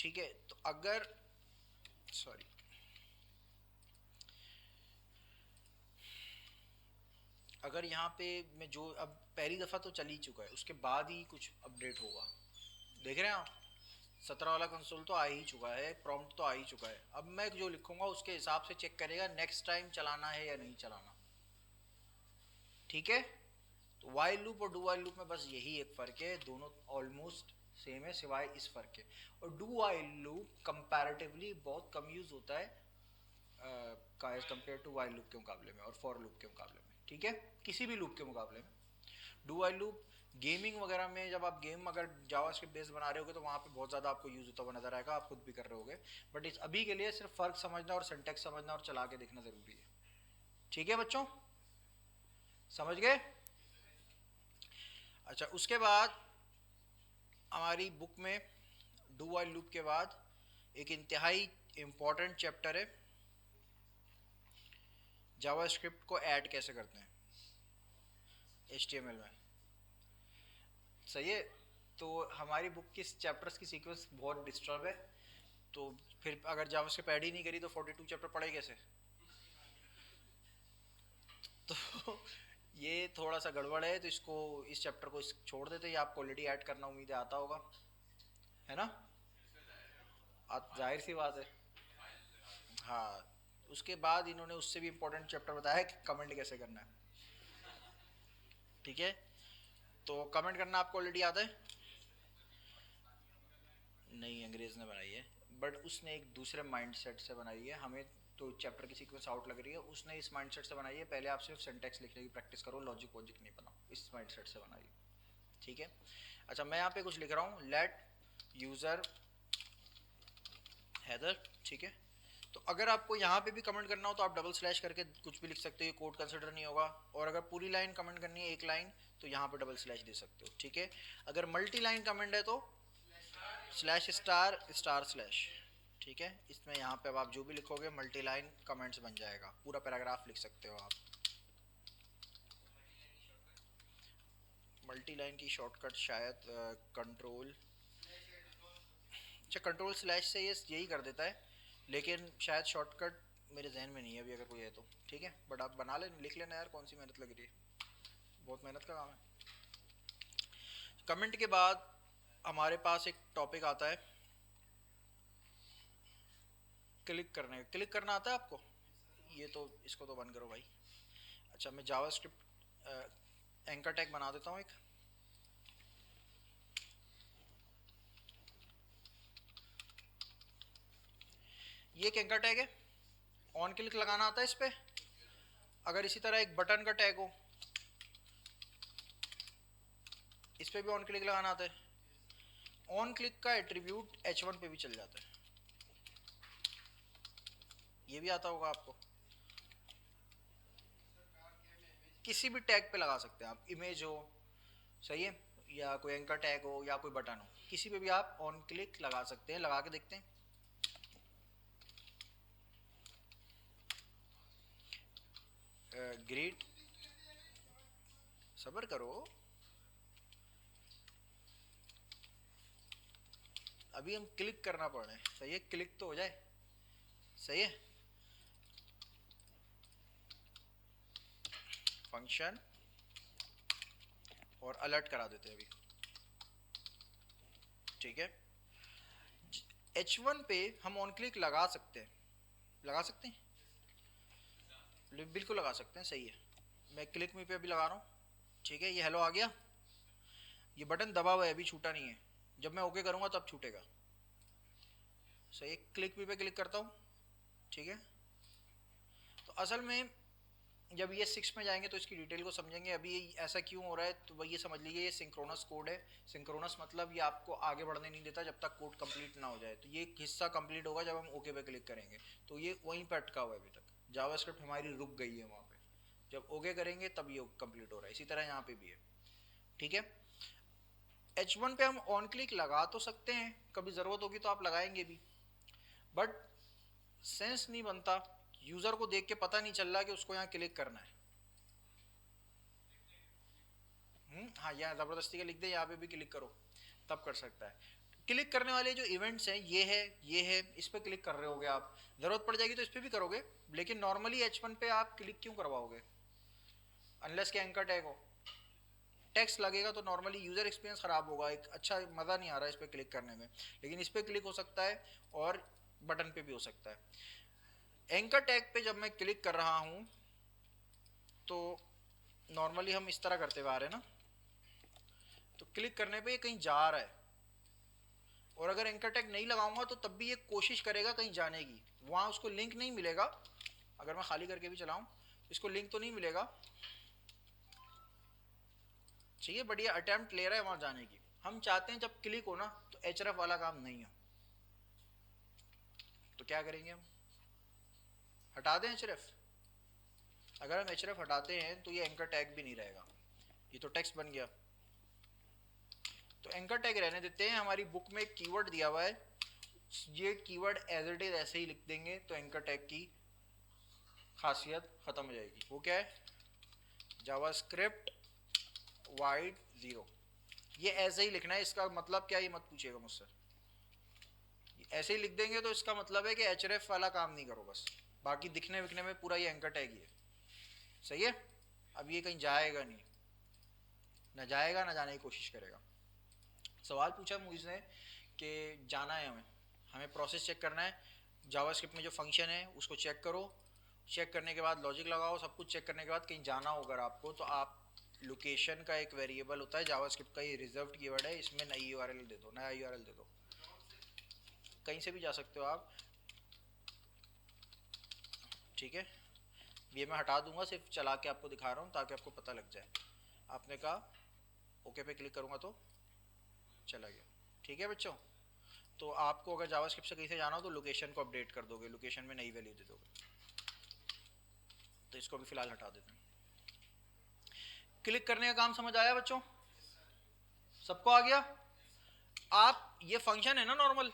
ठीक है, तो अगर सॉरी अगर यहाँ पे मैं जो अब पहली दफ़ा तो चल ही चुका है, उसके बाद ही कुछ अपडेट होगा। देख रहे हैं आप, 17 वाला कंसोल तो आ ही चुका है, प्रॉम्प्ट तो आ ही चुका है। अब मैं जो लिखूंगा उसके हिसाब से चेक करेगा नेक्स्ट टाइम चलाना है या नहीं चलाना। ठीक है, तो वाइल लूप और डू वाइल लूप में बस यही एक फ़र्क है, दोनों ऑलमोस्ट सेम है सिवाय इस फ़र्क के। और डू वाइल लूप कंपैरेटिवली बहुत कम यूज़ होता है as compare to while loop के मुकाबले में और फॉर लूप के मुकाबले में। ठीक है, किसी भी लूप के मुकाबले में डू वाइल लूप गेमिंग वगैरह में, जब आप गेम अगर जावास्क्रिप्ट बेस्ड बना रहे होगे तो वहाँ पे बहुत ज़्यादा आपको यूज़ होता हुआ नजर आएगा, आप खुद भी कर रहे होगे। बट इस अभी के लिए सिर्फ फ़र्क समझना और सिंटैक्स समझना और चला के देखना ज़रूरी है। ठीक है बच्चों, समझ गए? अच्छा, उसके बाद हमारी बुक में डू वाइल लूप के बाद एक इंतहाई इम्पॉर्टेंट चैप्टर है, जावास्क्रिप्ट को ऐड कैसे करते हैं HTML में। सही है, तो हमारी बुक की चैप्टर्स की सीक्वेंस बहुत डिस्टर्ब है, तो फिर अगर जावास्क्रिप्ट ऐड ही नहीं करी तो 42 चैप्टर पढ़े कैसे? तो ये थोड़ा सा गड़बड़ है, तो इसको इस चैप्टर को छोड़ देते हैं। आपको ऑलरेडी ऐड करना उम्मीद है आता होगा, है ना? जाहिर सी बात है। हाँ, उसके बाद इन्होंने उससे भी इम्पोर्टेंट चैप्टर बताया कि कमेंट कैसे करना है। ठीक है, तो कमेंट करना आपको ऑलरेडी आता है? नहीं, अंग्रेज़ ने बनाई है, बट उसने एक दूसरे माइंडसेट से बनाई है। हमें तो चैप्टर की सीक्वेंस आउट लग रही है, उसने इस माइंडसेट से बनाई है। पहले आप सिर्फ सिंटैक्स लिखने की प्रैक्टिस करो, लॉजिक वॉजिक नहीं बनाओ, इस माइंडसेट से बनाई है। ठीक है, अच्छा मैं यहाँ पे कुछ लिख रहा हूँ, लेट यूज़र हैदर। ठीक है, तो अगर आपको यहाँ पे भी कमेंट करना हो तो आप डबल स्लैश करके कुछ भी लिख सकते हो, ये कोड कंसिडर नहीं होगा। और अगर पूरी लाइन कमेंट करनी है एक लाइन, तो यहाँ पे डबल स्लैश दे सकते हो। ठीक है, अगर मल्टी लाइन कमेंट है तो स्लैश स्टार स्टार स्लैश। ठीक है, इसमें यहाँ पे अब आप जो भी लिखोगे मल्टी लाइन कमेंट्स बन जाएगा, पूरा पैराग्राफ लिख सकते हो आप। मल्टी लाइन की शॉर्टकट शायद कंट्रोल, अच्छा कंट्रोल स्लैश से ये यही कर देता है, लेकिन शायद शॉर्टकट मेरे जहन में नहीं है अभी, अगर कोई है तो। ठीक है, बट आप बना लेना, लिख लेना यार, कौन सी मेहनत लग रही है, बहुत मेहनत का काम है। कमेंट के बाद हमारे पास एक टॉपिक आता है क्लिक करने, क्लिक करना आता है आपको? ये तो इसको तो बंद करो भाई। अच्छा, मैं जावास्क्रिप्ट एंकर टैग बना देता हूँ एक। ये एक एंकर टैग है, ऑन क्लिक लगाना आता है इस पर। अगर इसी तरह एक बटन का टैग हो, इस पर भी ऑन क्लिक लगाना आता है। ऑन क्लिक का एट्रीब्यूट H1 पे भी चल जाता है, ये भी आता होगा आपको। किसी भी टैग पे लगा सकते हैं आप, इमेज हो, सही है, या कोई एंकर टैग हो या कोई बटन हो, किसी पे भी आप ऑन क्लिक लगा सकते हैं। लगा के देखते हैं। ग्रेट, सब्र करो, अभी हम क्लिक करना पड़ रहे हैं। सही है, क्लिक तो हो जाए। सही है, फंक्शन और अलर्ट करा देते हैं अभी। ठीक है, H1 पे हम ऑन क्लिक लगा सकते हैं, लगा सकते हैं, बिल्कुल लगा सकते हैं। सही है, मैं क्लिक मी पे अभी लगा रहा हूँ। ठीक है, ये हेलो आ गया, ये बटन दबा हुआ है, अभी छूटा नहीं है, जब मैं ओके करूँगा तब छूटेगा। सही है, क्लिक मी पे क्लिक करता हूँ। ठीक है, तो असल में जब ये 6 में जाएंगे तो इसकी डिटेल को समझेंगे। अभी ऐसा क्यों हो रहा है, तो वही ये समझ लीजिए, ये सिंक्रोनस कोड है। सिंक्रोनस मतलब ये आपको आगे बढ़ने नहीं देता जब तक कोड कंप्लीट ना हो जाए। तो ये हिस्सा कंप्लीट होगा जब हम ओके पे क्लिक करेंगे, तो ये वहीं पे अटका हुआ है अभी तक। जावास्क्रिप्ट हमारी रुक गई है वहाँ पे, जब ओके करेंगे तब ये कंप्लीट हो रहा है। इसी तरह यहाँ पे भी है। ठीक है, H1 पे हम ऑन क्लिक लगा तो सकते हैं, कभी ज़रूरत होगी तो आप लगाएंगे भी, बट सेंस नहीं बनता, यूज़र को देख के पता नहीं चल रहा कि उसको यहाँ क्लिक करना है। हाँ, यहाँ ज़बरदस्ती का लिख दे, यहाँ पे भी क्लिक करो, तब कर सकता है। क्लिक करने वाले जो इवेंट्स हैं ये है, इस पर क्लिक कर रहे होगे आप, ज़रूरत पड़ जाएगी तो इस पर भी करोगे, लेकिन नॉर्मली H1 पे आप क्लिक क्यों करवाओगे, अनलेस के एंकर टैग हो। टेक्स्ट लगेगा तो नॉर्मली यूज़र एक्सपीरियंस ख़राब होगा, एक अच्छा मज़ा नहीं आ रहा है इस पर क्लिक करने में, लेकिन इस पर क्लिक हो सकता है और बटन पे भी हो सकता है। एंकर टैग पे जब मैं क्लिक कर रहा हूँ तो नॉर्मली हम इस तरह करते हुए आ रहे हैं ना, तो क्लिक करने पे ये कहीं जा रहा है, और अगर एंकर टैग नहीं लगाऊंगा तो तब भी ये कोशिश करेगा कहीं जाने की, वहाँ उसको लिंक नहीं मिलेगा। अगर मैं खाली करके भी चलाऊं इसको लिंक तो नहीं मिलेगा, चाहिए बढ़िया अटेम्प्ट ले रहा है वहाँ जाने की। हम चाहते हैं जब क्लिक हो ना तो एचरफ वाला काम नहीं हो, तो क्या करेंगे हम, हटा दें एचरफ। अगर हम एचरफ हटाते हैं तो ये एंकर टैग भी नहीं रहेगा, ये तो टेक्स्ट बन गया। तो एंकर टैग रहने देते हैं, हमारी बुक में एक कीवर्ड दिया हुआ है, ये कीवर्ड एज इट इज ऐसे ही लिख देंगे तो एंकर टैग की खासियत खत्म हो जाएगी। वो क्या है, जावास्क्रिप्ट वाइड 0, ये ऐसे ही लिखना है, इसका मतलब क्या ये मत पूछिएगा मुझसे, ऐसे ही लिख देंगे तो इसका मतलब है कि एचरफ वाला काम नहीं करो बस, बाकी दिखने विखने में पूरा ये एंकर टैग ही है। सही है, अब ये कहीं जाएगा नहीं, ना जाएगा ना जाने की कोशिश करेगा। सवाल पूछा मुझे ने कि जाना है हमें, हमें प्रोसेस चेक करना है, जावास्क्रिप्ट में जो फंक्शन है उसको चेक करो, चेक करने के बाद लॉजिक लगाओ, सब कुछ चेक करने के बाद कहीं जाना होगा आपको तो आप लोकेशन का एक वेरिएबल होता है जावास्क्रिप्ट का, ये रिजर्व्ड कीवर्ड है, इसमें नई यूआरएल दे दो, नया यूआरएल दे दो, कहीं से भी जा सकते हो आप। ठीक है, ये मैं हटा दूंगा, सिर्फ चला के आपको दिखा रहा हूँ ताकि आपको पता लग जाए। आपने कहा ओके पे क्लिक करूँगा तो चला गया। ठीक है बच्चों, तो आपको अगर जावास्क्रिप्ट से कहीं से जाना हो तो लोकेशन को अपडेट कर दोगे, लोकेशन में नई वैल्यू दे दोगे। तो इसको भी फिलहाल हटा देते हैं। क्लिक करने का काम समझ आया बच्चों, सबको आ गया। आप ये फंक्शन है ना नॉर्मल,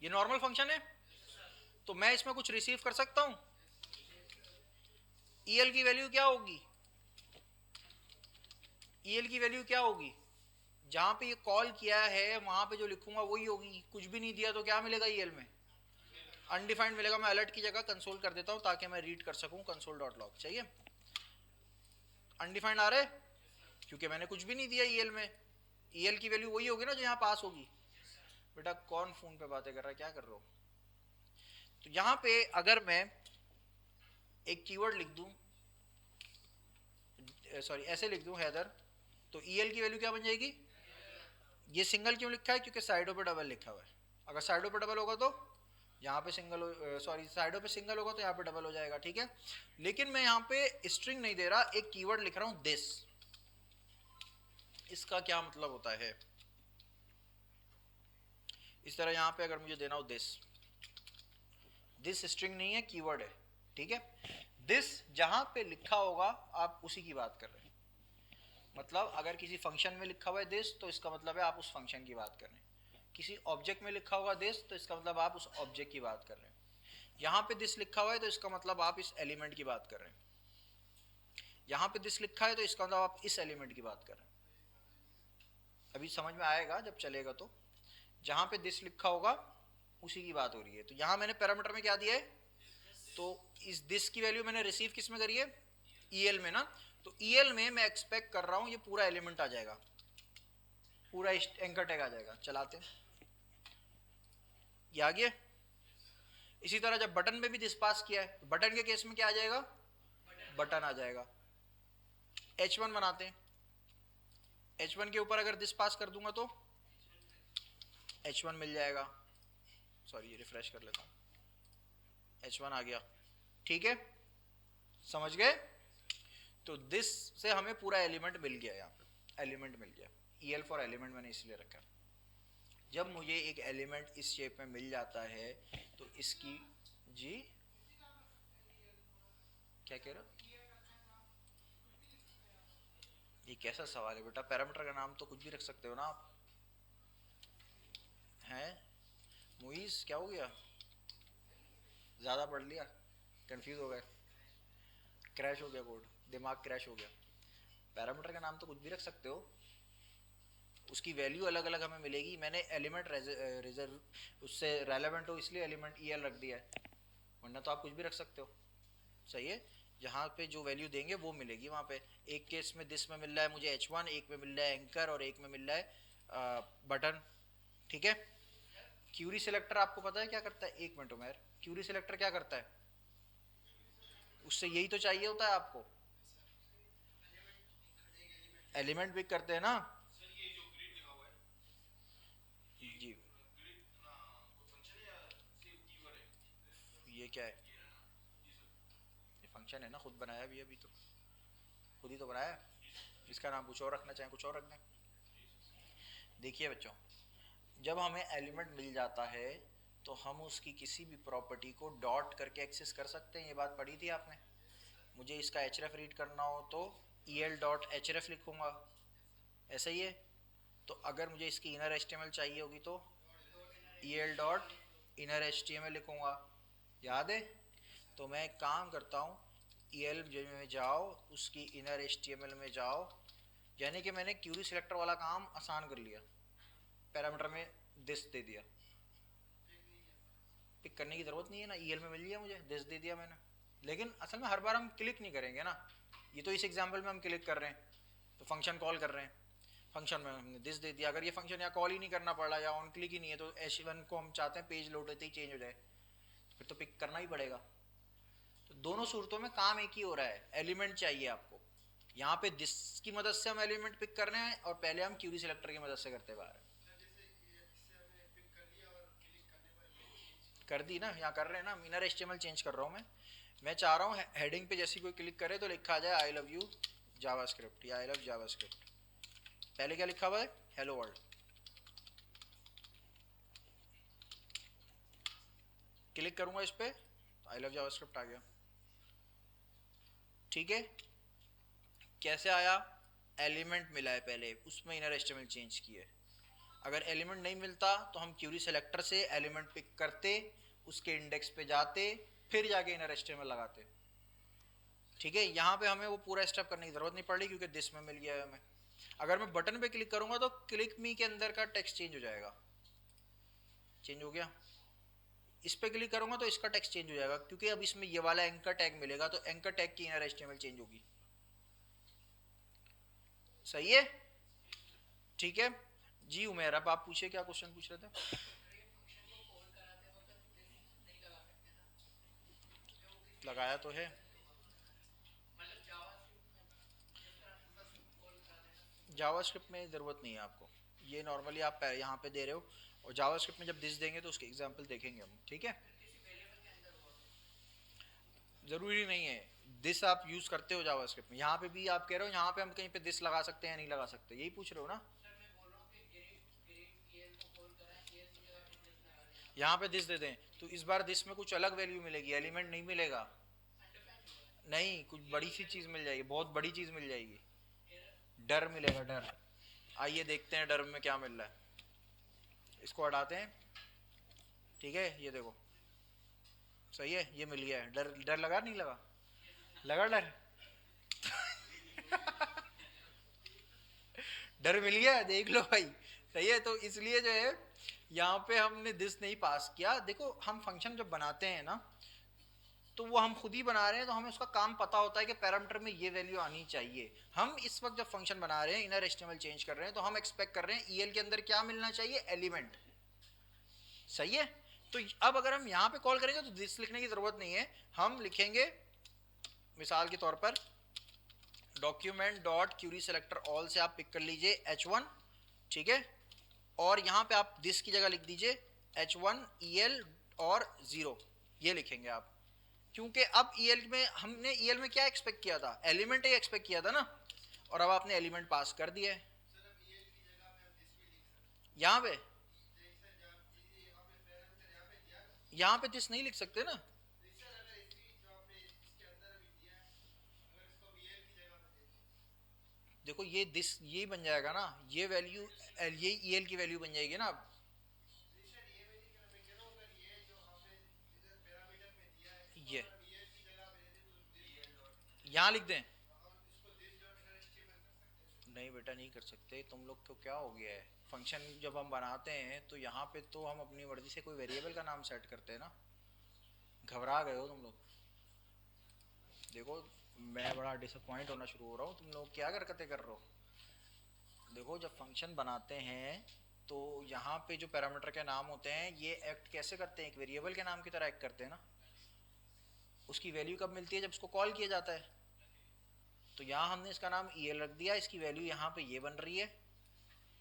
ये नॉर्मल फंक्शन है, तो मैं इसमें कुछ रिसीव कर सकता हूं। ईएल की वैल्यू क्या होगी, ईएल की वैल्यू क्या होगी, जहां पे ये कॉल किया है वहां पे जो लिखूंगा वही होगी, कुछ भी नहीं दिया तो क्या मिलेगा ईएल में, अनडिफाइंड मिलेगा। मैं अलर्ट की जगह कंसोल कर देता हूं ताकि मैं रीड कर सकूं, कंसोल डॉट लॉग चाहिए, अनडिफाइंड आ रहा है क्योंकि मैंने कुछ भी नहीं दिया ईएल में, ईएल की वैल्यू वही होगी ना जो यहाँ पास होगी। बेटा कौन फोन पे बातें कर रहा है, क्या कर रहे हो। तो यहाँ पे अगर मैं एक कीवर्ड लिख दूं, सॉरी ऐसे लिख दूं हैदर, तो ईएल की वैल्यू क्या बन जाएगी, ये सिंगल क्यों लिखा है क्योंकि साइडों पे डबल लिखा हुआ है, अगर साइडों पे डबल होगा तो यहाँ पे सिंगल, सॉरी साइडों पे सिंगल होगा तो यहाँ पे डबल हो जाएगा। ठीक है, लेकिन मैं यहाँ पे स्ट्रिंग नहीं दे रहा, एक कीवर्ड लिख रहा हूँ दिस। इसका क्या मतलब होता है, इस तरह यहाँ पे अगर मुझे देना हो दिस, दिस स्ट्रिंग नहीं है कीवर्ड है। ठीक है, दिस जहां पे लिखा होगा आप उसी की बात कर रहे हैं, मतलब अगर किसी फंक्शन में लिखा हुआ है दिस तो इसका मतलब है आप उस फंक्शन की बात कर रहे हैं, किसी ऑब्जेक्ट में लिखा होगा दिस तो इसका मतलब आप उस ऑब्जेक्ट की बात कर रहे हैं, यहाँ पे दिस लिखा हुआ है तो इसका मतलब आप इस एलिमेंट की बात कर रहे हैं, यहाँ पे दिस लिखा है तो इसका मतलब आप इस एलिमेंट की बात कर रहे हैं। अभी समझ में आएगा जब चलेगा, तो जहां पे दिस लिखा होगा उसी की बात हो रही है। तो यहाँ मैंने पैरामीटर में क्या दिया है, तो इस दिस की वैल्यू मैंने रिसीव किस में करी है, ईएल में ना, तो ईएल में मैं एक्सपेक्ट कर रहा हूं ये पूरा एलिमेंट आ जाएगा, पूरा एंकर टैग आ जाएगा। चलाते ये आ गया। इसी तरह जब बटन पे भी दिस पास किया है तो बटन के केस में क्या आ जाएगा, बटन आ जाएगा। H1 बनाते हैं, H1 के ऊपर अगर दिस पास कर दूंगा तो H1 मिल जाएगा, सॉरी ये रिफ्रेश कर लेता हूं, H1 आ गया। ठीक है, समझ गए। तो दिस से हमें पूरा एलिमेंट मिल गया, यहाँ पे एलिमेंट मिल गया, ईएल फॉर एलिमेंट मैंने इसलिए रखा। जब मुझे एक एलिमेंट इस शेप में मिल जाता है तो इसकी, जी क्या कह रहे हो, ये कैसा सवाल है बेटा, पैरामीटर का नाम तो कुछ भी रख सकते हो ना आप, हैं मुइज क्या हो गया, ज़्यादा पढ़ लिया, कंफ्यूज हो गए, क्रैश हो गया कोड, दिमाग क्रैश हो गया। पैरामीटर का नाम तो कुछ भी रख सकते हो, उसकी वैल्यू अलग अलग हमें मिलेगी। मैंने एलिमेंट रिजर्व उससे रेलेवेंट हो इसलिए एलिमेंट ई एल रख दिया है, वरना तो आप कुछ भी रख सकते हो। सही है, जहाँ पे जो वैल्यू देंगे वो मिलेगी वहाँ पे। एक केस में दिस में मिल रहा है मुझे H1, एक में मिल रहा है एंकर, और एक में मिल रहा है बटन। ठीक है। क्यूरी सिलेक्टर आपको पता है क्या करता है? एक मिनट उमेर, क्यूरी सिलेक्टर क्या करता है? उससे यही तो चाहिए होता है आपको, एलिमेंट पिक करते हैं ना। जी, ये क्या है? ये फंक्शन है ना, खुद बनाया भी अभी तो, खुद ही तो बनाया है। इसका नाम कुछ और रखना चाहें कुछ और रख दें। देखिए बच्चों, जब हमें एलिमेंट मिल जाता है तो हम उसकी किसी भी प्रॉपर्टी को डॉट करके एक्सेस कर सकते हैं। ये बात पढ़ी थी आपने। मुझे इसका एच रीड करना हो तो ई एल डॉट एच लिखूंगा, ऐसा ही है। तो अगर मुझे इसकी इनर एच चाहिए होगी तो E L dot inner H लिखूंगा, याद है? तो मैं एक काम करता हूँ, ई एल में जाओ, उसकी इनर एच में जाओ, यानी कि मैंने क्यूरी सिलेक्टर वाला काम आसान कर लिया। पैरामीटर में दिस दे दिया, पिक करने की ज़रूरत नहीं है ना, ईएल में मिल गया मुझे, दिस दे दिया मैंने। लेकिन असल में हर बार हम क्लिक नहीं करेंगे ना, ये तो इस एग्जांपल में हम क्लिक कर रहे हैं तो फंक्शन कॉल कर रहे हैं, फंक्शन में हमने दिस दे दिया। अगर ये फंक्शन यहाँ कॉल ही नहीं करना पड़ रहा या ऑन क्लिक ही नहीं है तो H1 को हम चाहते हैं पेज लोड होते ही चेंज हो जाए, फिर तो पिक करना ही पड़ेगा। तो दोनों सूरतों में काम एक ही हो रहा है, एलिमेंट चाहिए आपको। यहाँ पे दिस की मदद से हम एलिमेंट पिक कर रहे हैं और पहले हम क्यूरी सिलेक्टर की मदद से करते बाहर। कर दी ना, यहाँ कर रहे हैं ना, इनर एचटीएमएल चेंज कर रहा हूँ मैं चाह रहा हूँ हेडिंग पे जैसी कोई क्लिक करे तो लिखा आ जाए आई लव यू जावास्क्रिप्ट या आई लव जावास्क्रिप्ट। पहले क्या लिखा हुआ है? Hello world. क्लिक करूंगा इस पे तो आई लव जावास्क्रिप्ट आ गया। ठीक है, कैसे आया? एलिमेंट मिला है पहले, उसमें इनर एचटीएमएल चेंज किया है। अगर एलिमेंट नहीं मिलता तो हम क्यूरी सेलेक्टर से एलिमेंट पिक करते, उसके इंडेक्स पे जाते, फिर जाके इनर एचटीएमएल लगाते। ठीक है, यहाँ पे हमें वो पूरा स्टेप करने की जरूरत नहीं पड़ रही क्योंकि दिस में मिल गया है हमें। अगर मैं बटन पे क्लिक करूंगा तो क्लिक मी के अंदर का टेक्स्ट चेंज हो जाएगा। चेंज हो गया। इस पे क्लिक करूंगा तो इसका टेक्स्ट चेंज हो जाएगा क्योंकि अब इसमें ये वाला एंकर टैग मिलेगा तो एंकर टैग की इनर एचटीएमएल चेंज होगी। सही है, ठीक है। जी उमेर, अब आप पूछिए, क्या क्वेश्चन पूछ रहे थे? लगाया तो है। जावास्क्रिप्ट में ज़रूरत नहीं है आपको, ये नॉर्मली आप यहाँ पे दे रहे हो, और जावास्क्रिप्ट में जब दिस देंगे तो उसके एग्जांपल देखेंगे हम। ठीक है, ज़रूरी नहीं है दिस आप यूज़ करते हो जावास्क्रिप्ट में। यहाँ पे भी आप कह रहे हो यहाँ पे हम कहीं पे दिस लगा सकते हैं नहीं लगा सकते, यही पूछ रहे हो ना? यहाँ पे दिस दे दें तो इस बार दिस में कुछ अलग वैल्यू मिलेगी, एलिमेंट नहीं मिलेगा। नहीं, कुछ बड़ी सी चीज़ मिल जाएगी, बहुत बड़ी चीज़ मिल जाएगी। डर मिलेगा, डर। आइए देखते हैं डर में क्या मिल रहा है। इसको हटाते हैं। ठीक है, ये देखो, सही है, ये मिल गया है। डर, डर लगा नहीं लगा? लगा डर? डर मिल गया, देख लो भाई। सही है, तो इसलिए जो है यहाँ पे हमने दिस नहीं पास किया। देखो हम फंक्शन जब बनाते हैं ना तो वो हम खुद ही बना रहे हैं तो हमें उसका काम पता होता है कि पैरामीटर में ये वैल्यू आनी चाहिए। हम इस वक्त जब फंक्शन बना रहे हैं, इनर एचटीएमएल चेंज कर रहे हैं, तो हम एक्सपेक्ट कर रहे हैं ईएल के अंदर क्या मिलना चाहिए? एलिमेंट। सही है, तो अब अगर हम यहाँ पे कॉल करेंगे तो दिस लिखने की जरूरत नहीं है, हम लिखेंगे मिसाल के तौर पर document dot Curie selector all से आप पिक कर लीजिए H1। ठीक है, और यहाँ पे आप दिस की जगह लिख दीजिए H1 EL और 0, ये लिखेंगे आप। क्योंकि अब EL में हमने EL में क्या एक्सपेक्ट किया था? एलिमेंट ही एक्सपेक्ट किया था ना, और अब आपने एलिमेंट पास कर दिया है यहाँ पे। यहाँ पे दिस नहीं लिख सकते ना। देखो ये दिस ये बन जाएगा ना, ये वैल्यू, ये EL की वैल्यू बन जाएगी ना अब। ये यहाँ लिख दें? नहीं बेटा नहीं कर सकते, तुम लोग को क्या हो गया है, फंक्शन जब हम बनाते हैं तो यहाँ पे तो हम अपनी मर्जी से कोई वेरिएबल का नाम सेट करते हैं ना। घबरा गए हो तुम लोग। देखो मैं बड़ा डिसअपॉइंट होना शुरू हो रहा हूँ, तुम लोग क्या हरकतें कर रहे हो। देखो जब फंक्शन बनाते हैं तो यहाँ पे जो पैरामीटर के नाम होते हैं ये एक्ट कैसे करते हैं, एक वेरिएबल के नाम की तरह एक्ट करते हैं ना। उसकी वैल्यू कब मिलती है, जब उसको कॉल किया जाता है। तो यहाँ हमने इसका नाम EL रख दिया, इसकी वैल्यू यहाँ पे ये बन रही है,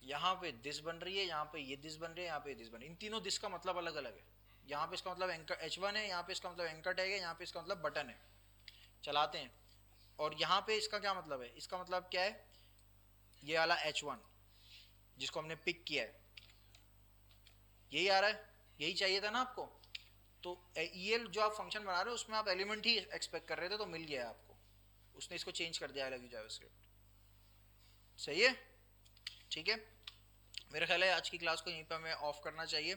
यहाँ पे दिस बन रही है, यहाँ पे ये दिस बन रही है, यहाँ पे दिस बन रही है। इन तीनों दिस का मतलब अलग अलग है। यहाँ पे इसका मतलब एंकर H1 है, यहाँ पे इसका मतलब एंकर टैग है, यहाँ पे इसका मतलब बटन है। चलाते हैं। और यहाँ पे इसका क्या मतलब है, इसका मतलब क्या है, ये वाला H1 जिसको हमने पिक किया है, यही आ रहा है, यही चाहिए था ना आपको। तो EL जो आप फंक्शन बना रहे हो उसमें आप एलिमेंट ही एक्सपेक्ट कर रहे थे, तो मिल गया है आपको। उसने इसको चेंज कर दिया अलग जावास्क्रिप्ट। सही है, ठीक है। मेरा ख्याल है आज की क्लास को यहीं पर हमें ऑफ करना चाहिए।